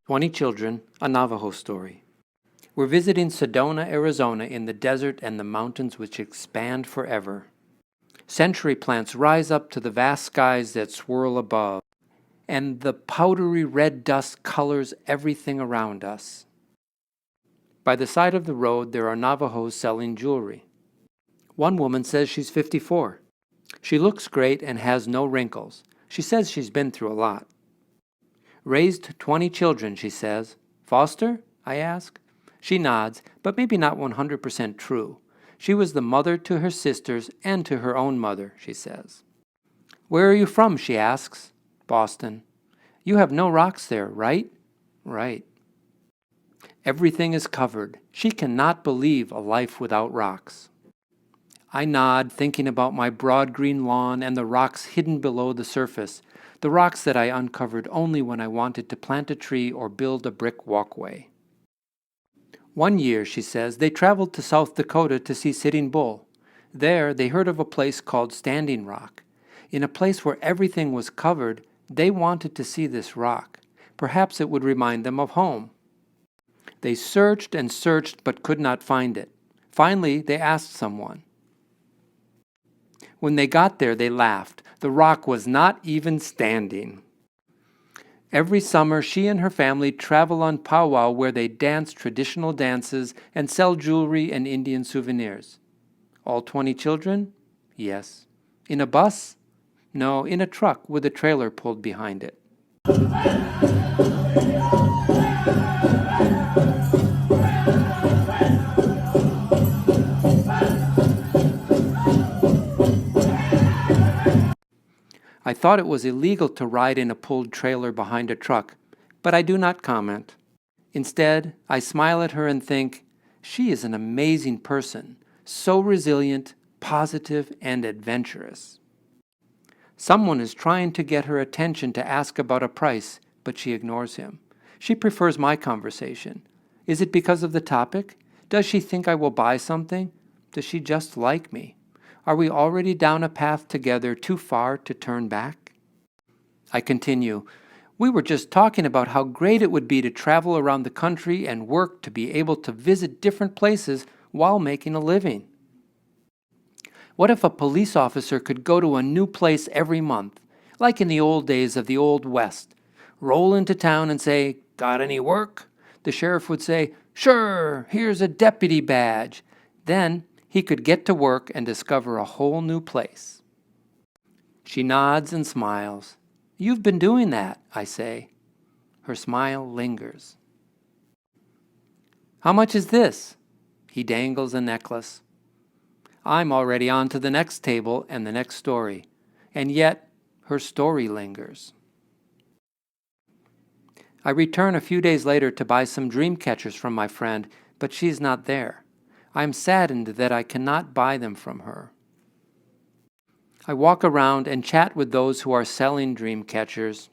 20 Children, a Navajo Story. We're visiting Sedona, Arizona, in the desert and the mountains which expand forever. Century plants rise up to the vast skies that swirl above, and the powdery red dust colors everything around us. By the side of the road, there are Navajos selling jewelry. One woman says she's 54. She looks great and has no wrinkles. She says she's been through a lot. Raised 20 children, she says. Foster? I ask. She nods, but maybe not 100% true. She was the mother to her sisters and to her own mother, she says. Where are you from? She asks. Boston. You have no rocks there, right? Right. Everything is covered. She cannot believe a life without rocks. I nod, thinking about my broad green lawn and the rocks hidden below the surface, the rocks that I uncovered only when I wanted to plant a tree or build a brick walkway. One year, she says, they traveled to South Dakota to see Sitting Bull. There, they heard of a place called Standing Rock. In a place where everything was covered, they wanted to see this rock. Perhaps it would remind them of home. They searched and searched but could not find it. Finally, they asked someone. When they got there, they laughed. The rock was not even standing. Every summer, she and her family travel on powwow where they dance traditional dances and sell jewelry and Indian souvenirs. All 20 children? Yes. In a bus? No, in a truck with a trailer pulled behind it. I thought it was illegal to ride in a pulled trailer behind a truck, but I do not comment. Instead, I smile at her and think, she is an amazing person, so resilient, positive, and adventurous. Someone is trying to get her attention to ask about a price, but she ignores him. She prefers my conversation. Is it because of the topic? Does she think I will buy something? Does she just like me? Are we already down a path together too far to turn back? I continue. We were just talking about how great it would be to travel around the country and work to be able to visit different places while making a living. What if a police officer could go to a new place every month, like in the old days of the Old West, roll into town and say, "Got any work?" The sheriff would say, "Sure, here's a deputy badge." Then he could get to work and discover a whole new place. She nods and smiles. You've been doing that, I say. Her smile lingers. How much is this? He dangles a necklace. I'm already on to the next table and the next story, and yet her story lingers. I return a few days later to buy some dream catchers from my friend, but she's not there. I am saddened that I cannot buy them from her. I walk around and chat with those who are selling dream catchers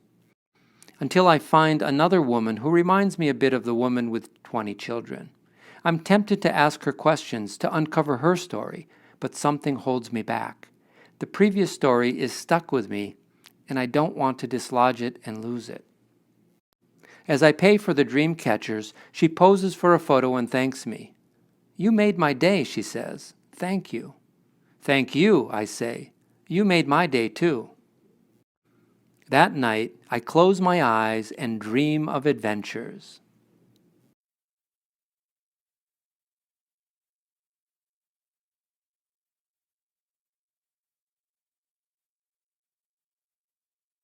until I find another woman who reminds me a bit of the woman with 20 children. I'm tempted to ask her questions to uncover her story, but something holds me back. The previous story is stuck with me, and I don't want to dislodge it and lose it. As I pay for the dream catchers, she poses for a photo and thanks me. You made my day, she says. Thank you. Thank you, I say. You made my day too. That night, I close my eyes and dream of adventures.